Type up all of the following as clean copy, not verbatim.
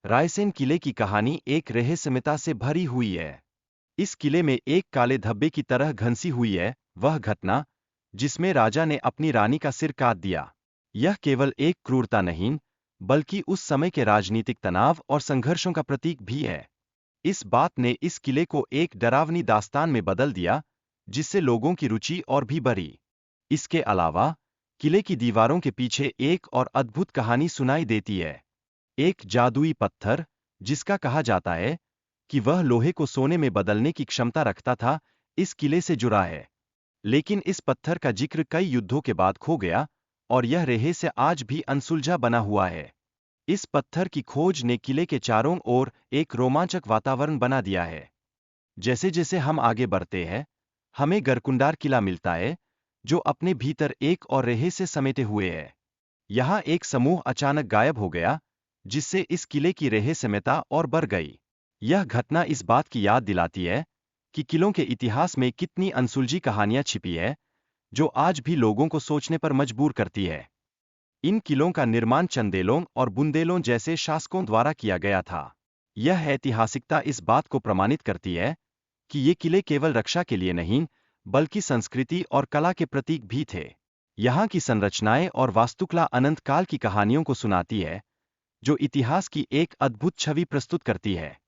रायसेन किले की कहानी एक रहस्यमयता से भरी हुई है। इस किले में एक काले धब्बे की तरह घंसी हुई है वह घटना जिसमें राजा ने अपनी रानी का सिर काट दिया। यह केवल एक क्रूरता नहीं, बल्कि उस समय के राजनीतिक तनाव और संघर्षों का प्रतीक भी है। इस बात ने इस किले को एक डरावनी दास्तान में बदल दिया, जिससे लोगों की रुचि और भी बढ़ी। इसके अलावा किले की दीवारों के पीछे एक और अद्भुत कहानी सुनाई देती है। एक जादुई पत्थर, जिसका कहा जाता है कि वह लोहे को सोने में बदलने की क्षमता रखता था, इस किले से जुड़ा है। लेकिन इस पत्थर का जिक्र कई युद्धों के बाद खो गया और यह रहस्य आज भी अनसुलझा बना हुआ है। इस पत्थर की खोज ने किले के चारों ओर एक रोमांचक वातावरण बना दिया है। जैसे जैसे हम आगे बढ़ते हैं, हमें गरकुंडार किला मिलता है, जो अपने भीतर एक और रहस्य समेटे हुए है। यहाँ एक समूह अचानक गायब हो गया, जिससे इस किले की रहस्यमयता और बढ़ गई। यह घटना इस बात की याद दिलाती है कि किलों के इतिहास में कितनी अनसुलझी कहानियां छिपी है, जो आज भी लोगों को सोचने पर मजबूर करती है। इन किलों का निर्माण चंदेलों और बुंदेलों जैसे शासकों द्वारा किया गया था। यह ऐतिहासिकता इस बात को प्रमाणित करती है कि ये किले केवल रक्षा के लिए नहीं, बल्कि संस्कृति और कला के प्रतीक भी थे। यहाँ की संरचनाएं और वास्तुकला अनंत काल की कहानियों को सुनाती है, जो इतिहास की एक अद्भुत छवि प्रस्तुत करती है।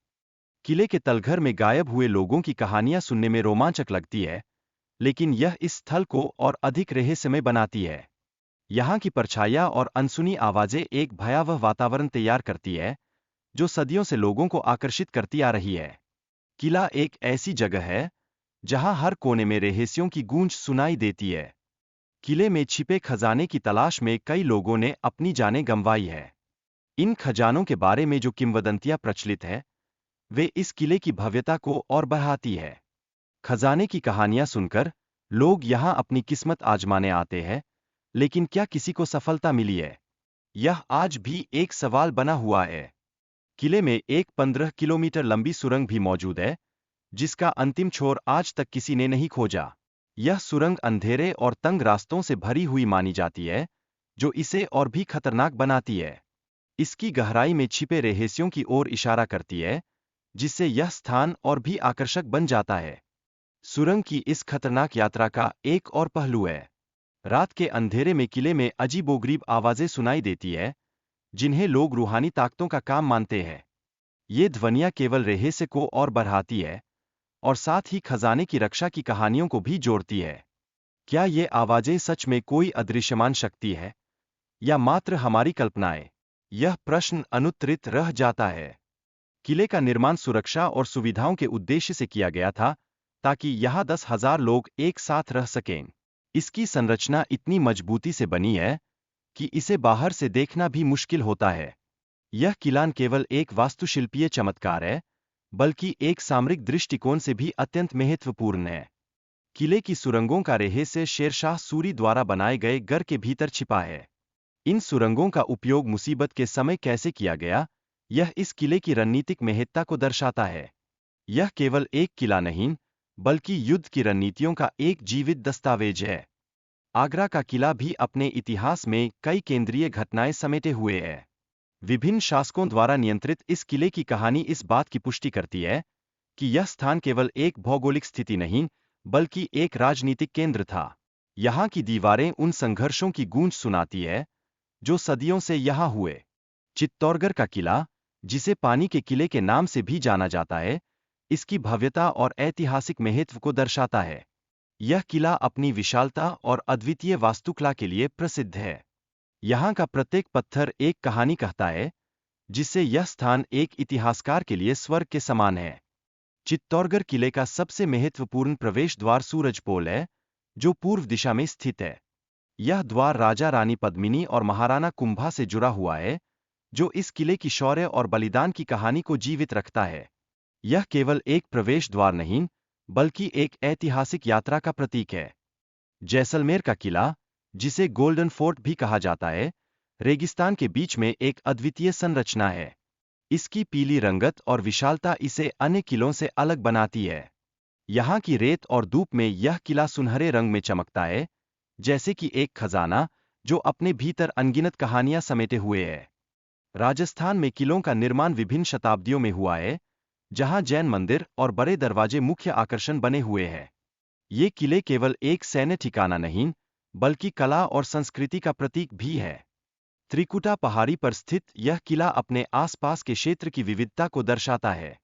किले के तलघर में गायब हुए लोगों की कहानियां सुनने में रोमांचक लगती है, लेकिन यह इस स्थल को और अधिक रहस्यमय बनाती है। यहाँ की परछाइयां और अनसुनी आवाजें एक भयावह वातावरण तैयार करती है, जो सदियों से लोगों को आकर्षित करती आ रही है। किला एक ऐसी जगह है जहां हर कोने में रहस्यों की गूंज सुनाई देती है। किले में छिपे खजाने की तलाश में कई लोगों ने अपनी जानें गंवाई है। इन खजानों के बारे में जो किंवदंतियां प्रचलित है, वे इस किले की भव्यता को और बढ़ाती है। खजाने की कहानियां सुनकर लोग यहां अपनी किस्मत आजमाने आते हैं, लेकिन क्या किसी को सफलता मिली है? यह आज भी एक सवाल बना हुआ है। किले में एक 15 किलोमीटर लंबी सुरंग भी मौजूद है, जिसका अंतिम छोर आज तक किसी ने नहीं खोजा। यह सुरंग अंधेरे और तंग रास्तों से भरी हुई मानी जाती है, जो इसे और भी खतरनाक बनाती है। इसकी गहराई में छिपे रहस्यों की ओर इशारा करती है, जिससे यह स्थान और भी आकर्षक बन जाता है। सुरंग की इस खतरनाक यात्रा का एक और पहलू है। रात के अंधेरे में किले में अजीबोगरीब आवाजें सुनाई देती है, जिन्हें लोग रूहानी ताकतों का काम मानते हैं। ये ध्वनियां केवल रहस्य को और बढ़ाती है, और साथ ही खजाने की रक्षा की कहानियों को भी जोड़ती है। क्या ये आवाजें सच में कोई अदृश्यमान शक्ति है, या मात्र हमारी कल्पनाएं? यह प्रश्न अनुत्तरित रह जाता है। किले का निर्माण सुरक्षा और सुविधाओं के उद्देश्य से किया गया था, ताकि यहाँ 10,000 लोग एक साथ रह सकें। इसकी संरचना इतनी मजबूती से बनी है कि इसे बाहर से देखना भी मुश्किल होता है। यह किला न केवल एक वास्तुशिल्पीय चमत्कार है, बल्कि एक सामरिक दृष्टिकोण से भी अत्यंत महत्वपूर्ण है। किले की सुरंगों का रहस्य शेरशाह सूरी द्वारा बनाए गए घर के भीतर छिपा है। इन सुरंगों का उपयोग मुसीबत के समय कैसे किया गया, यह इस किले की रणनीतिक महत्ता को दर्शाता है। यह केवल एक किला नहीं, बल्कि युद्ध की रणनीतियों का एक जीवित दस्तावेज है। आगरा का किला भी अपने इतिहास में कई केंद्रीय घटनाएं समेटे हुए है। विभिन्न शासकों द्वारा नियंत्रित इस किले की कहानी इस बात की पुष्टि करती है कि यह स्थान केवल एक भौगोलिक स्थिति नहीं, बल्कि एक राजनीतिक केंद्र था। यहाँ की दीवारें उन संघर्षों की गूंज सुनाती है, जो सदियों से यहाँ हुए। चित्तौड़गढ़ का किला, जिसे पानी के किले के नाम से भी जाना जाता है, इसकी भव्यता और ऐतिहासिक महत्व को दर्शाता है। यह किला अपनी विशालता और अद्वितीय वास्तुकला के लिए प्रसिद्ध है। यहाँ का प्रत्येक पत्थर एक कहानी कहता है, जिससे यह स्थान एक इतिहासकार के लिए स्वर्ग के समान है। चित्तौड़गढ़ किले का सबसे महत्वपूर्ण प्रवेश द्वार सूरजपोल है, जो पूर्व दिशा में स्थित है। यह द्वार राजा रानी पद्मिनी और महाराणा कुंभा से जुड़ा हुआ है, जो इस किले की शौर्य और बलिदान की कहानी को जीवित रखता है। यह केवल एक प्रवेश द्वार नहीं, बल्कि एक ऐतिहासिक यात्रा का प्रतीक है। जैसलमेर का किला, जिसे गोल्डन फोर्ट भी कहा जाता है, रेगिस्तान के बीच में एक अद्वितीय संरचना है। इसकी पीली रंगत और विशालता इसे अन्य किलों से अलग बनाती है। यहाँ की रेत और धूप में यह किला सुनहरे रंग में चमकता है, जैसे कि एक खजाना जो अपने भीतर अनगिनत कहानियां समेटे हुए है। राजस्थान में किलों का निर्माण विभिन्न शताब्दियों में हुआ है, जहां जैन मंदिर और बड़े दरवाजे मुख्य आकर्षण बने हुए हैं। ये किले केवल एक सैन्य ठिकाना नहीं, बल्कि कला और संस्कृति का प्रतीक भी है। त्रिकुटा पहाड़ी पर स्थित यह किला अपने आसपास के क्षेत्र की विविधता को दर्शाता है।